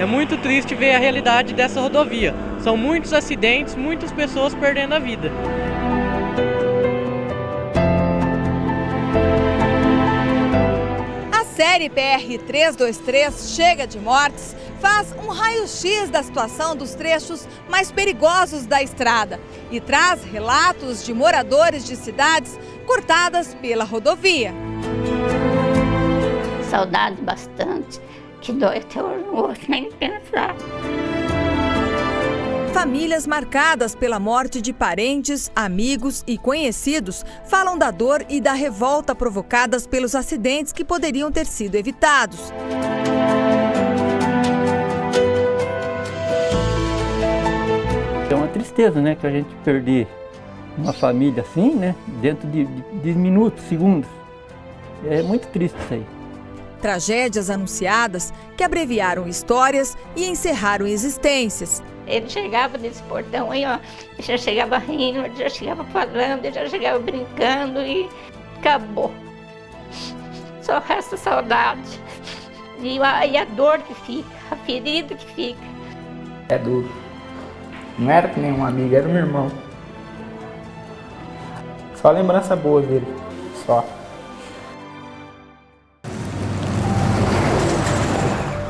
É muito triste ver a realidade dessa rodovia. São muitos acidentes, muitas pessoas perdendo a vida. A série PR-323 Chega de Mortes faz um raio-x da situação dos trechos mais perigosos da estrada e traz relatos de moradores de cidades cortadas pela rodovia. Saudade bastante, que dói até hoje no rosto, nem pensar. Famílias marcadas pela morte de parentes, amigos e conhecidos falam da dor e da revolta provocadas pelos acidentes que poderiam ter sido evitados. É uma tristeza, né, que a gente perder uma família assim, né, dentro de minutos, segundos. É muito triste isso aí. Tragédias anunciadas que abreviaram histórias e encerraram existências. Ele chegava nesse portão aí, ó, já chegava rindo, já chegava falando, já chegava brincando e acabou. Só resta saudade. E a dor que fica, a ferida que fica. É duro. Não era que nem um amigo, era um irmão. Só lembrança boa dele, só.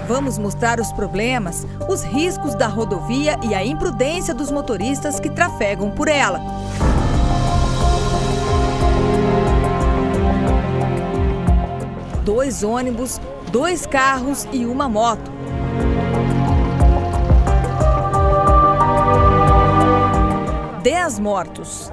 Vamos mostrar os problemas, os riscos da rodovia e a imprudência dos motoristas que trafegam por ela. Dois ônibus, 2 carros e uma moto. Dez mortos.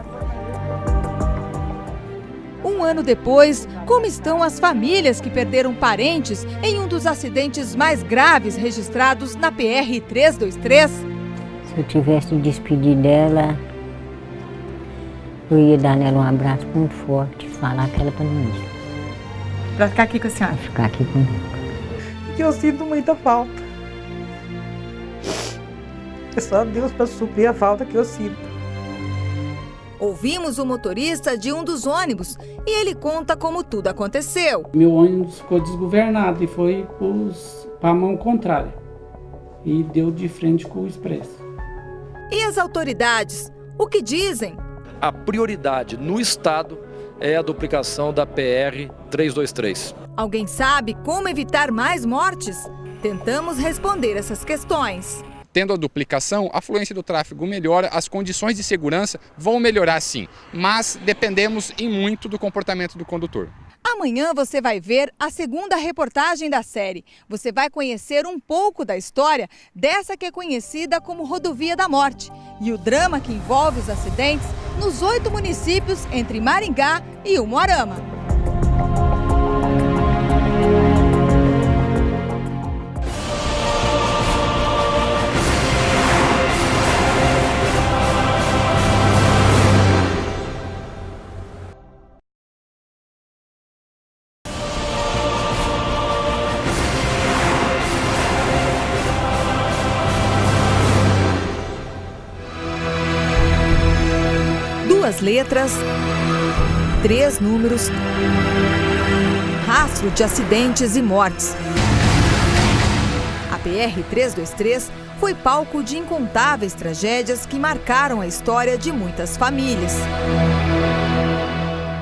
Um ano depois, como estão as famílias que perderam parentes em um dos acidentes mais graves registrados na PR-323? Se eu tivesse de despedir dela, eu ia dar nela um abraço muito forte, falar que ela para não ir. Para ficar aqui com a senhora? Pra ficar aqui comigo. Que eu sinto muita falta. É só Deus para suprir a falta que eu sinto. Ouvimos o motorista de um dos ônibus e ele conta como tudo aconteceu. Meu ônibus ficou desgovernado e foi para a mão contrária. E deu de frente com o expresso. E as autoridades, o que dizem? A prioridade no estado é a duplicação da PR-323. Alguém sabe como evitar mais mortes? Tentamos responder essas questões. Tendo a duplicação, a fluência do tráfego melhora, as condições de segurança vão melhorar sim, mas dependemos em muito do comportamento do condutor. Amanhã você vai ver a segunda reportagem da série. Você vai conhecer um pouco da história dessa que é conhecida como Rodovia da Morte e o drama que envolve os acidentes nos 8 municípios entre Maringá e Umuarama. Duas letras, 3 números, rastro de acidentes e mortes. A PR-323 foi palco de incontáveis tragédias que marcaram a história de muitas famílias.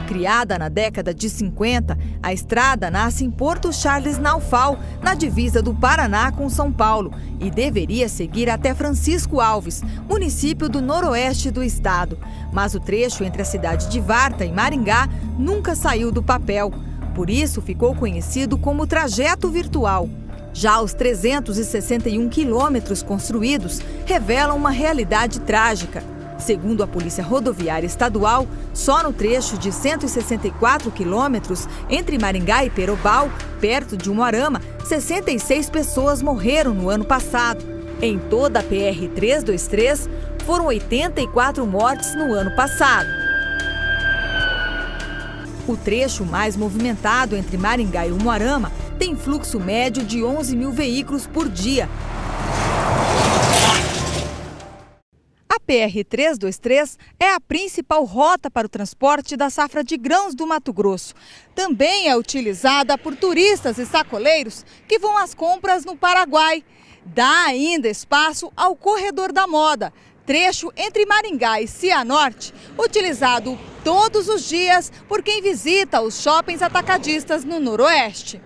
Criada na década de 50, a estrada nasce em Porto Charles Naufal, na divisa do Paraná com São Paulo, e deveria seguir até Francisco Alves, município do noroeste do estado. Mas o trecho entre a cidade de Varta e Maringá nunca saiu do papel. Por isso ficou conhecido como trajeto virtual. Já os 361 quilômetros construídos revelam uma realidade trágica. Segundo a Polícia Rodoviária Estadual, só no trecho de 164 quilômetros entre Maringá e Perobal, perto de Umuarama, 66 pessoas morreram no ano passado. Em toda a PR-323, foram 84 mortes no ano passado. O trecho mais movimentado entre Maringá e Umuarama tem fluxo médio de 11 mil veículos por dia. A PR-323 é a principal rota para o transporte da safra de grãos do Mato Grosso. Também é utilizada por turistas e sacoleiros que vão às compras no Paraguai. Dá ainda espaço ao Corredor da Moda, trecho entre Maringá e Cianorte, utilizado todos os dias por quem visita os shoppings atacadistas no Noroeste.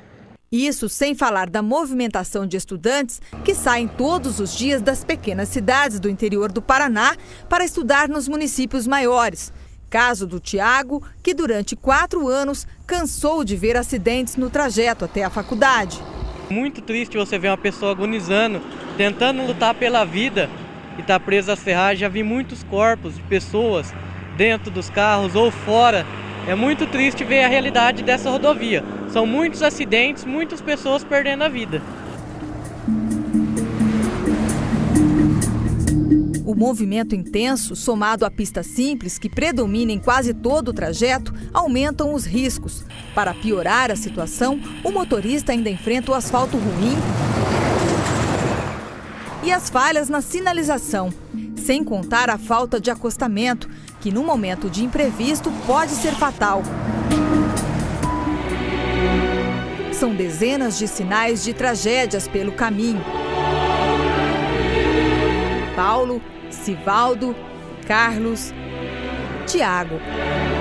Isso sem falar da movimentação de estudantes que saem todos os dias das pequenas cidades do interior do Paraná para estudar nos municípios maiores. Caso do Tiago, que durante 4 anos cansou de ver acidentes no trajeto até a faculdade. Muito triste você ver uma pessoa agonizando, tentando lutar pela vida e tá presa às ferragens. Já vi muitos corpos de pessoas dentro dos carros ou fora. É muito triste ver a realidade dessa rodovia. São muitos acidentes, muitas pessoas perdendo a vida. O movimento intenso, somado à pista simples, que predomina em quase todo o trajeto, aumentam os riscos. Para piorar a situação, o motorista ainda enfrenta o asfalto ruim e as falhas na sinalização, sem contar a falta de acostamento, que no momento de imprevisto pode ser fatal. São dezenas de sinais de tragédias pelo caminho. Paulo, Sivaldo, Carlos, Tiago.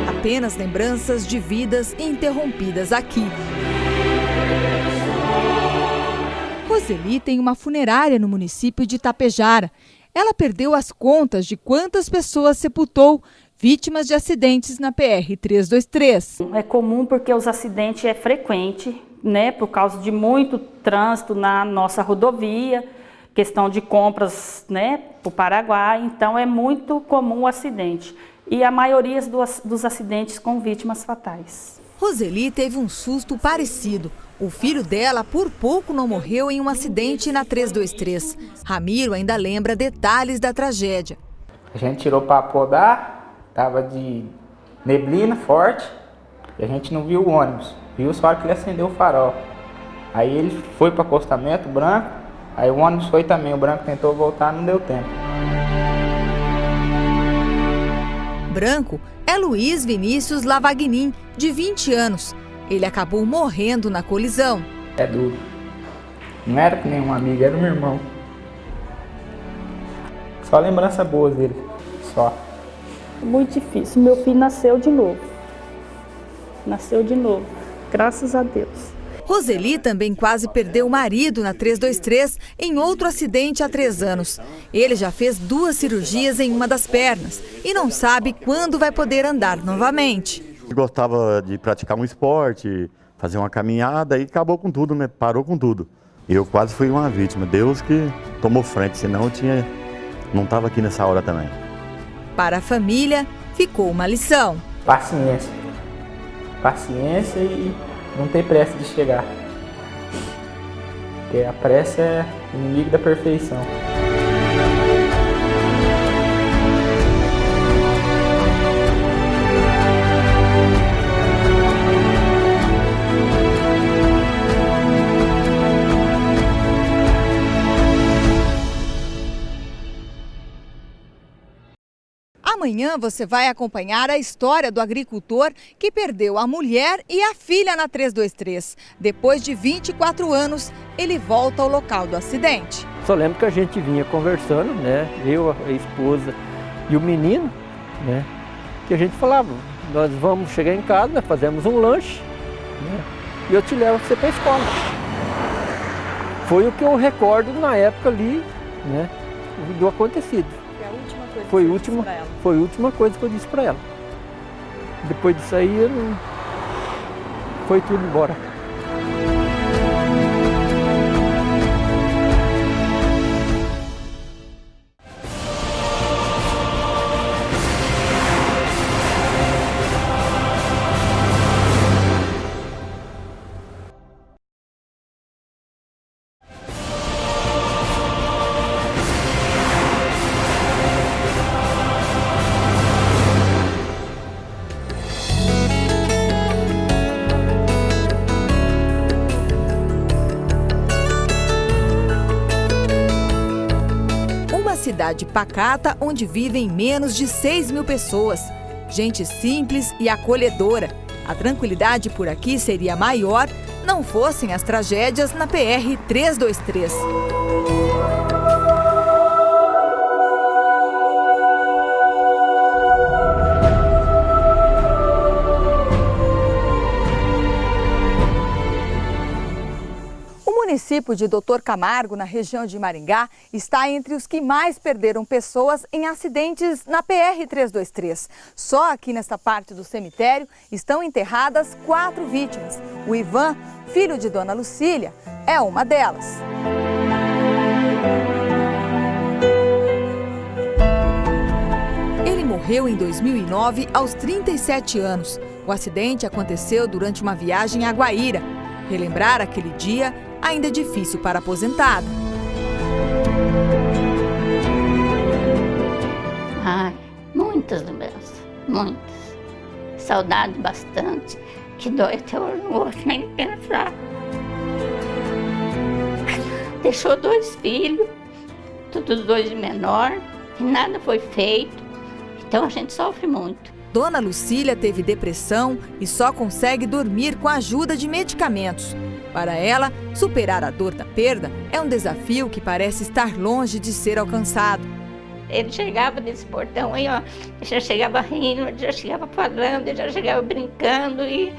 Apenas lembranças de vidas interrompidas aqui. Roseli tem uma funerária no município de Itapejara. Ela perdeu as contas de quantas pessoas sepultou vítimas de acidentes na PR-323. É comum porque os acidentes é frequente, né, por causa de muito trânsito na nossa rodovia, questão de compras, né, para o Paraguai, então é muito comum o acidente. E a maioria dos acidentes com vítimas fatais. Roseli teve um susto parecido. O filho dela por pouco não morreu em um acidente na 323. Ramiro ainda lembra detalhes da tragédia. A gente tirou para podar, estava de neblina forte e a gente não viu o ônibus. Viu só que ele acendeu o farol. Aí ele foi para o acostamento branco, aí o ônibus foi também. O branco tentou voltar, não deu tempo. Branco é Luiz Vinícius Lavagnin, de 20 anos. Ele acabou morrendo na colisão. É duro. Não era que nem um amigo, era um irmão. Só lembrança boa dele, só. Muito difícil. Meu filho nasceu de novo. Nasceu de novo. Graças a Deus. Roseli também quase perdeu o marido na 323 em outro acidente há 3 anos. Ele já fez 2 cirurgias em uma das pernas e não sabe quando vai poder andar novamente. Gostava de praticar um esporte, fazer uma caminhada e acabou com tudo, né? Parou com tudo. Eu quase fui uma vítima. Deus que tomou frente, senão eu não estava aqui nessa hora também. Para a família, ficou uma lição. Paciência. Paciência e não ter pressa de chegar. Porque a pressa é inimigo da perfeição. Amanhã você vai acompanhar a história do agricultor que perdeu a mulher e a filha na 323. Depois de 24 anos, ele volta ao local do acidente. Só lembro que a gente vinha conversando, né? Eu, a esposa e o menino, né? Que a gente falava, nós vamos chegar em casa, nós fazemos um lanche, né? E eu te levo você para a escola. Foi o que eu recordo na época ali, né? Do acontecido. Foi a última coisa que eu disse para ela. Depois disso aí, foi tudo embora. cidade pacata onde vivem menos de 6.000 pessoas. Gente simples e acolhedora. A tranquilidade por aqui seria maior não fossem as tragédias na PR-323. O município de Doutor Camargo, na região de Maringá, está entre os que mais perderam pessoas em acidentes na PR-323. Só aqui nesta parte do cemitério estão enterradas 4 vítimas. O Ivan, filho de Dona Lucília, é uma delas. Ele morreu em 2009, aos 37 anos. O acidente aconteceu durante uma viagem a Guaíra. Relembrar aquele dia ainda é difícil para a aposentada. Ai, muitas lembranças, muitas. Saudade bastante, que dói até hoje, nem de pensar. Deixou 2 filhos, todos 2 de menor, e nada foi feito, então a gente sofre muito. Dona Lucília teve depressão e só consegue dormir com a ajuda de medicamentos. Para ela, superar a dor da perda é um desafio que parece estar longe de ser alcançado. Ele chegava nesse portão aí, ó, já chegava rindo, já chegava falando, já chegava brincando e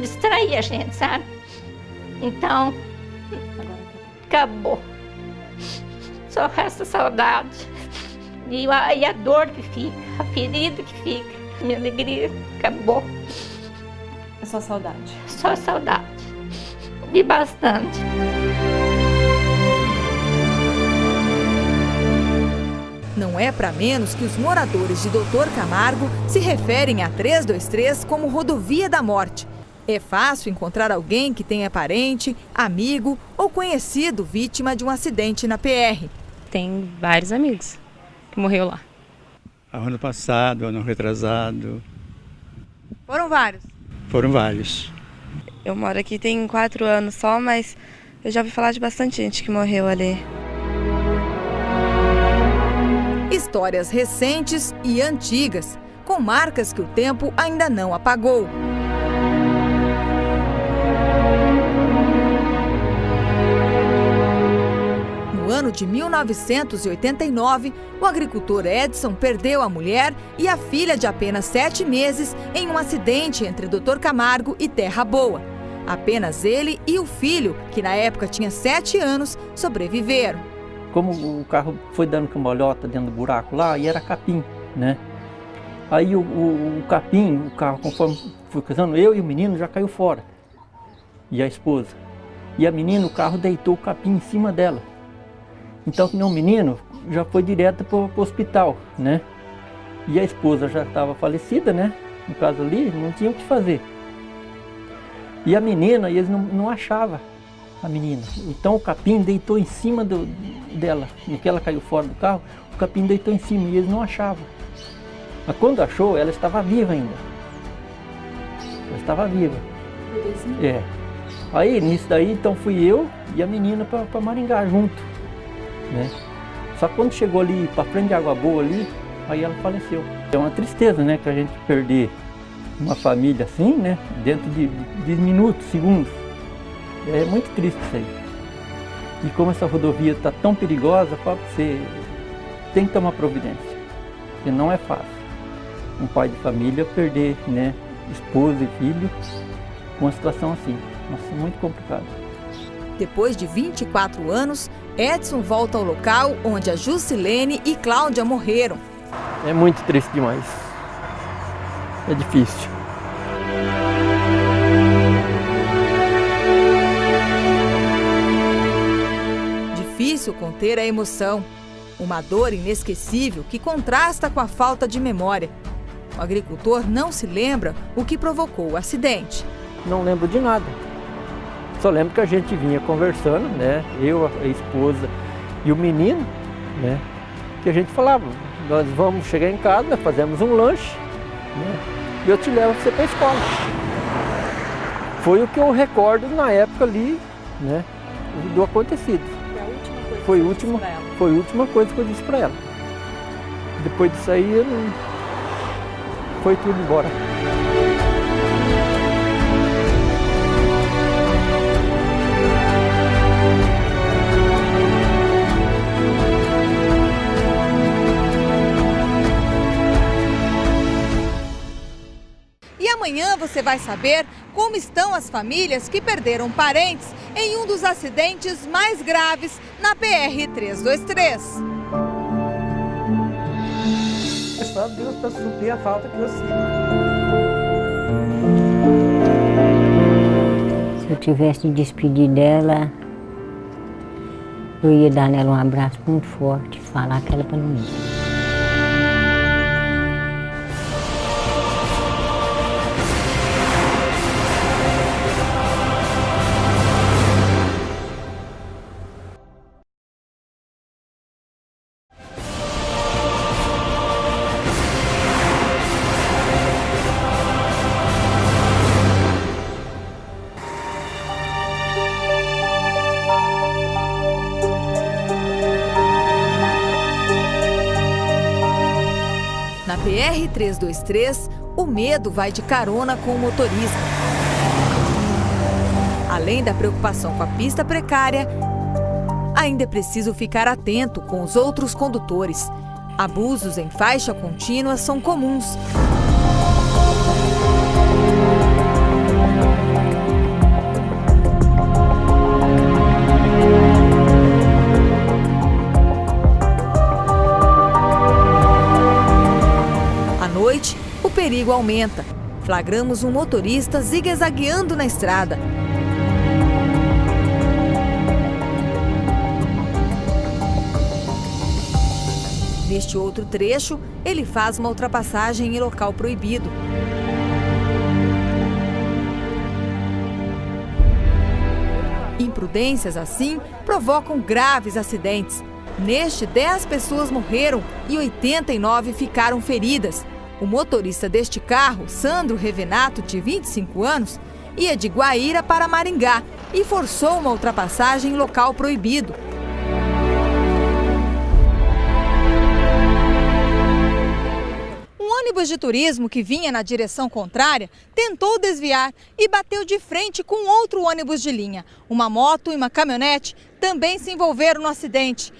distraía a gente, sabe? Então, acabou. Só resta saudade. E a dor que fica, a ferida que fica, a minha alegria acabou. É só saudade? Só saudade. E bastante. Não é para menos que os moradores de Doutor Camargo se referem a 323 como rodovia da morte. É fácil encontrar alguém que tenha parente, amigo ou conhecido vítima de um acidente na PR. Tem vários amigos que morreu lá. Ano passado, ano retrasado. Foram vários? Foram vários. Eu moro aqui tem 4 anos só, mas eu já ouvi falar de bastante gente que morreu ali. Histórias recentes e antigas, com marcas que o tempo ainda não apagou. No ano de 1989, o agricultor Edson perdeu a mulher e a filha de apenas 7 meses em um acidente entre Doutor Camargo e Terra Boa. Apenas ele e o filho, que na época tinha 7 anos, sobreviveram. Como o carro foi dando cambalhota dentro do buraco lá, e era capim, né? Aí o capim, o carro, conforme foi cruzando, eu e o menino já caiu fora. E a esposa. E a menina, o carro deitou o capim em cima dela. Então, o menino já foi direto para o hospital, né? E a esposa já estava falecida, né? No caso ali, não tinha o que fazer. E a menina, eles não achavam a menina. Então o capim deitou em cima dela. No que ela caiu fora do carro, o capim deitou em cima e eles não achavam. Mas quando achou, ela estava viva ainda. Ela estava viva. É. Aí, nisso daí, então fui eu e a menina para Maringá junto, né? Só que quando chegou ali para frente de Água Boa ali, aí ela faleceu. É uma tristeza, né, que a gente perder uma família assim, né, dentro de minutos, segundos. É muito triste isso aí. E como essa rodovia está tão perigosa, você tem que tomar providência. Porque não é fácil um pai de família perder, né, esposa e filho com uma situação assim. Nossa, é muito complicado. Depois de 24 anos, Edson volta ao local onde a Jusilene e Cláudia morreram. É muito triste demais. É difícil. Difícil conter a emoção. Uma dor inesquecível que contrasta com a falta de memória. O agricultor não se lembra o que provocou o acidente. Não lembro de nada. Só lembro que a gente vinha conversando, né? Eu, a esposa e o menino, né? Que a gente falava, nós vamos chegar em casa, nós fazemos um lanche, né? E eu te levo você para a escola. Foi o que eu recordo na época ali, né? Do acontecido. Foi a última Foi a última coisa que eu disse para ela. Depois disso aí, foi tudo embora. E amanhã você vai saber como estão as famílias que perderam parentes em um dos acidentes mais graves na PR-323. Só Deus para suprir a falta que eu sinto. Se eu tivesse de despedir dela, eu ia dar nela um abraço muito forte, falar que ela para não ir. Na PR-323, o medo vai de carona com o motorista. Além da preocupação com a pista precária, ainda é preciso ficar atento com os outros condutores. Abusos em faixa contínua são comuns. O perigo aumenta. Flagramos um motorista zigue-zagueando na estrada. Neste outro trecho, ele faz uma ultrapassagem em local proibido. Imprudências assim provocam graves acidentes. Neste, 10 pessoas morreram e 89 ficaram feridas. O motorista deste carro, Sandro Revenato, de 25 anos, ia de Guaíra para Maringá e forçou uma ultrapassagem em local proibido. Um ônibus de turismo que vinha na direção contrária tentou desviar e bateu de frente com outro ônibus de linha. Uma moto e uma caminhonete também se envolveram no acidente.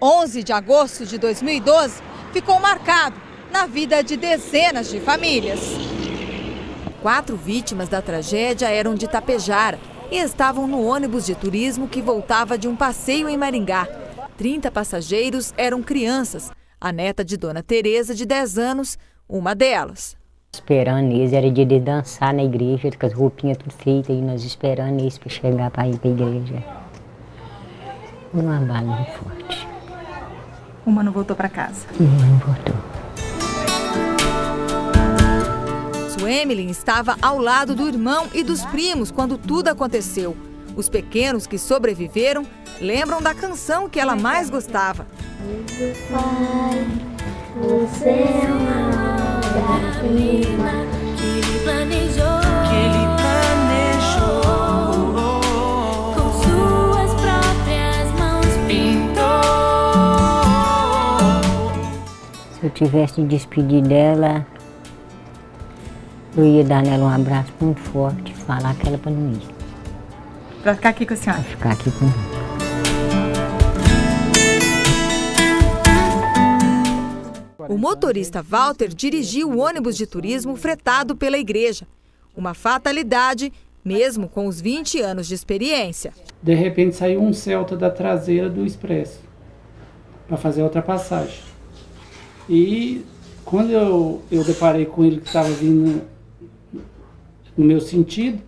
11 de agosto de 2012 ficou marcado na vida de dezenas de famílias. 4 vítimas da tragédia eram de Tapejara e estavam no ônibus de turismo que voltava de um passeio em Maringá. 30 passageiros eram crianças. A neta de Dona Tereza, de 10 anos, uma delas. Esperando eles, era dia de dançar na igreja, com as roupinhas tudo feitas, e nós esperando eles para chegar para ir para a igreja. Uma bala muito forte. Uma não voltou para casa? Não voltou. Suemilin estava ao lado do irmão e dos primos quando tudo aconteceu. Os pequenos que sobreviveram lembram da canção que ela mais gostava. Pai, você é uma obra-prima que ele planejou. Com suas próprias mãos pintou. Se eu tivesse de despedir dela, eu ia dar nela um abraço muito forte, falar que ela para não ir. Para ficar aqui com a senhora? Para ficar aqui comigo. O motorista Walter dirigiu o ônibus de turismo fretado pela igreja. Uma fatalidade, mesmo com os 20 anos de experiência. De repente saiu um Celta da traseira do Expresso para fazer a ultrapassagem. E quando eu deparei com ele que estava vindo no meu sentido,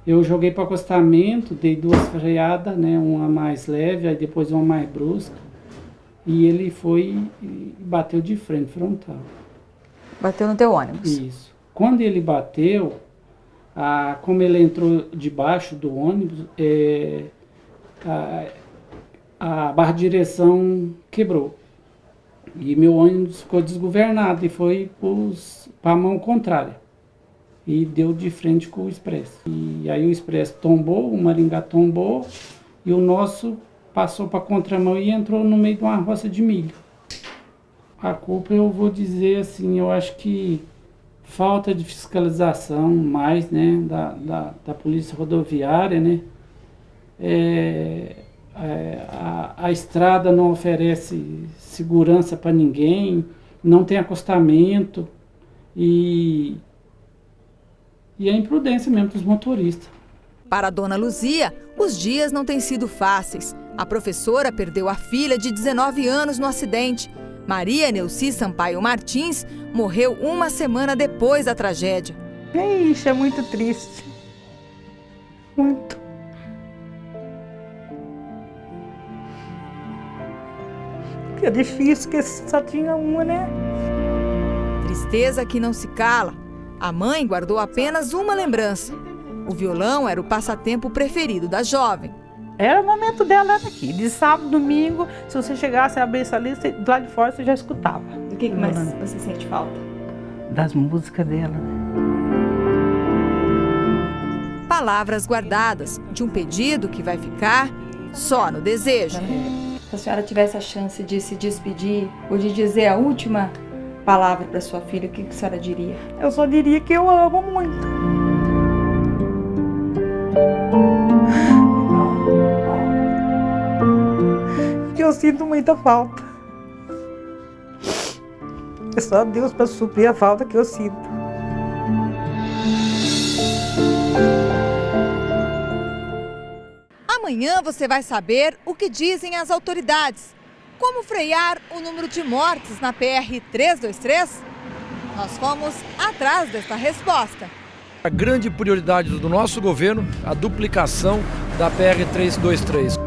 eu joguei para o acostamento, dei 2 freadas, né, uma mais leve, aí depois uma mais brusca. E ele foi e bateu de frente, frontal. Bateu no teu ônibus? Isso. Quando ele bateu, como ele entrou debaixo do ônibus, a barra de direção quebrou. E meu ônibus ficou desgovernado e foi para a mão contrária. E deu de frente com o Expresso. E aí o Expresso tombou, o Maringá tombou e o nosso passou para contramão e entrou no meio de uma roça de milho. A culpa, eu vou dizer assim, eu acho que falta de fiscalização mais, né, da polícia rodoviária, né? A estrada não oferece segurança para ninguém, não tem acostamento e a imprudência mesmo dos motoristas. Para a dona Luzia, os dias não têm sido fáceis. A professora perdeu a filha de 19 anos no acidente. Maria Neuci Sampaio Martins morreu uma semana depois da tragédia. Ixi, é muito triste. Muito. É difícil, porque só tinha uma, né? Tristeza que não se cala. A mãe guardou apenas uma lembrança. O violão era o passatempo preferido da jovem. Era o momento dela aqui. De sábado, domingo, se você chegasse a abrir essa lista, do lado de fora você já escutava. O que mais você sente falta? Das músicas dela, né? Palavras guardadas de um pedido que vai ficar só no desejo. Se a senhora tivesse a chance de se despedir ou de dizer a última palavra para sua filha, o que a senhora diria? Eu só diria que eu amo muito. Que eu sinto muita falta. É só Deus para suprir a falta que eu sinto. Amanhã você vai saber o que dizem as autoridades. Como frear o número de mortes na PR-323? Nós fomos atrás dessa resposta. A grande prioridade do nosso governo, a duplicação da PR-323.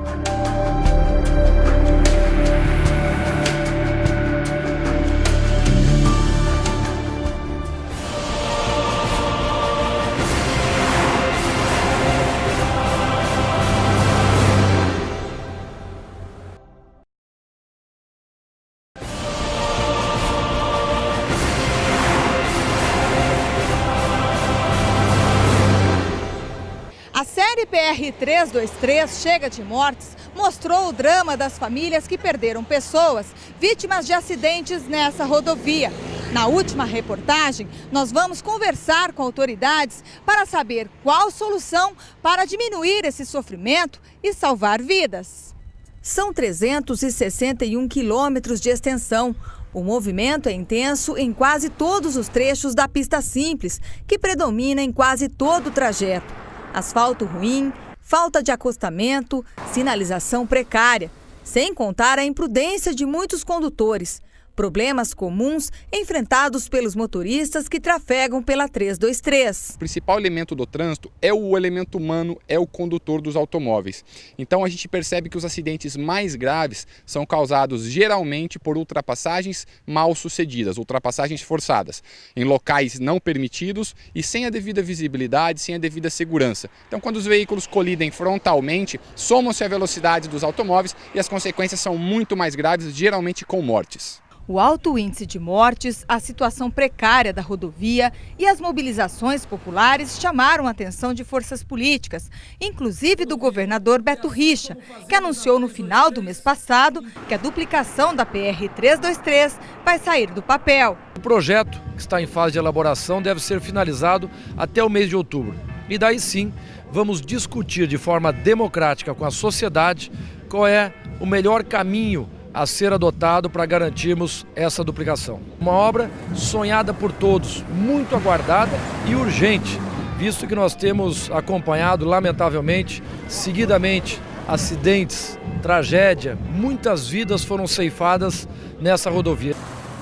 A série PR-323 Chega de Mortes mostrou o drama das famílias que perderam pessoas vítimas de acidentes nessa rodovia. Na última reportagem, nós vamos conversar com autoridades para saber qual solução para diminuir esse sofrimento e salvar vidas. São 361 quilômetros de extensão. O movimento é intenso em quase todos os trechos da pista simples, que predomina em quase todo o trajeto. Asfalto ruim, falta de acostamento, sinalização precária, sem contar a imprudência de muitos condutores. Problemas comuns enfrentados pelos motoristas que trafegam pela 323. O principal elemento do trânsito é o elemento humano, é o condutor dos automóveis. Então a gente percebe que os acidentes mais graves são causados geralmente por ultrapassagens mal sucedidas, ultrapassagens forçadas, em locais não permitidos e sem a devida visibilidade, sem a devida segurança. Então quando os veículos colidem frontalmente, somam-se a velocidade dos automóveis e as consequências são muito mais graves, geralmente com mortes. O alto índice de mortes, a situação precária da rodovia e as mobilizações populares chamaram a atenção de forças políticas, inclusive do governador Beto Richa, que anunciou no final do mês passado que a duplicação da PR-323 vai sair do papel. O projeto, que está em fase de elaboração, deve ser finalizado até o mês de outubro. E daí sim, vamos discutir de forma democrática com a sociedade qual é o melhor caminho a ser adotado para garantirmos essa duplicação. Uma obra sonhada por todos, muito aguardada e urgente, visto que nós temos acompanhado, lamentavelmente, seguidamente, acidentes, tragédia, muitas vidas foram ceifadas nessa rodovia.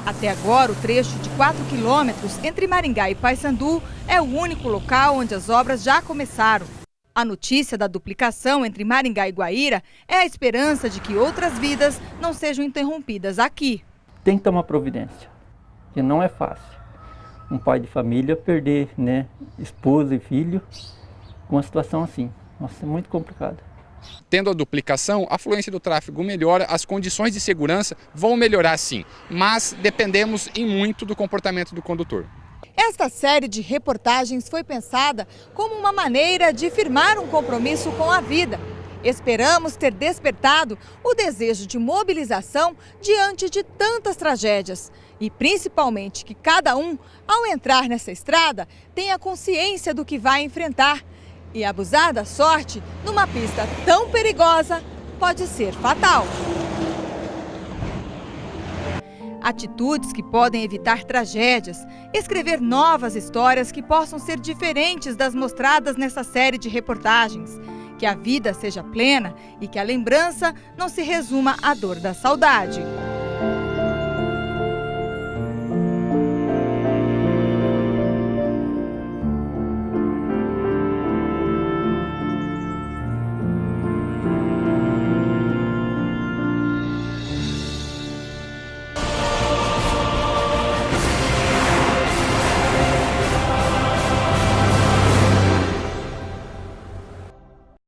Até agora, o trecho de 4 quilômetros entre Maringá e Paysandu é o único local onde as obras já começaram. A notícia da duplicação entre Maringá e Guaíra é a esperança de que outras vidas não sejam interrompidas aqui. Tem que tomar providência, que não é fácil. Um pai de família perder, né, esposa e filho com uma situação assim. Nossa, é muito complicado. Tendo a duplicação, a fluência do tráfego melhora, as condições de segurança vão melhorar sim, mas dependemos em muito do comportamento do condutor. Esta série de reportagens foi pensada como uma maneira de firmar um compromisso com a vida Esperamos ter despertado o desejo de mobilização diante de tantas tragédias e principalmente que cada um, ao entrar nessa estrada, tenha consciência do que vai enfrentar. E abusar da sorte numa pista tão perigosa pode ser fatal. Atitudes que podem evitar tragédias, escrever novas histórias que possam ser diferentes das mostradas nessa série de reportagens. Que a vida seja plena e que a lembrança não se resuma à dor da saudade.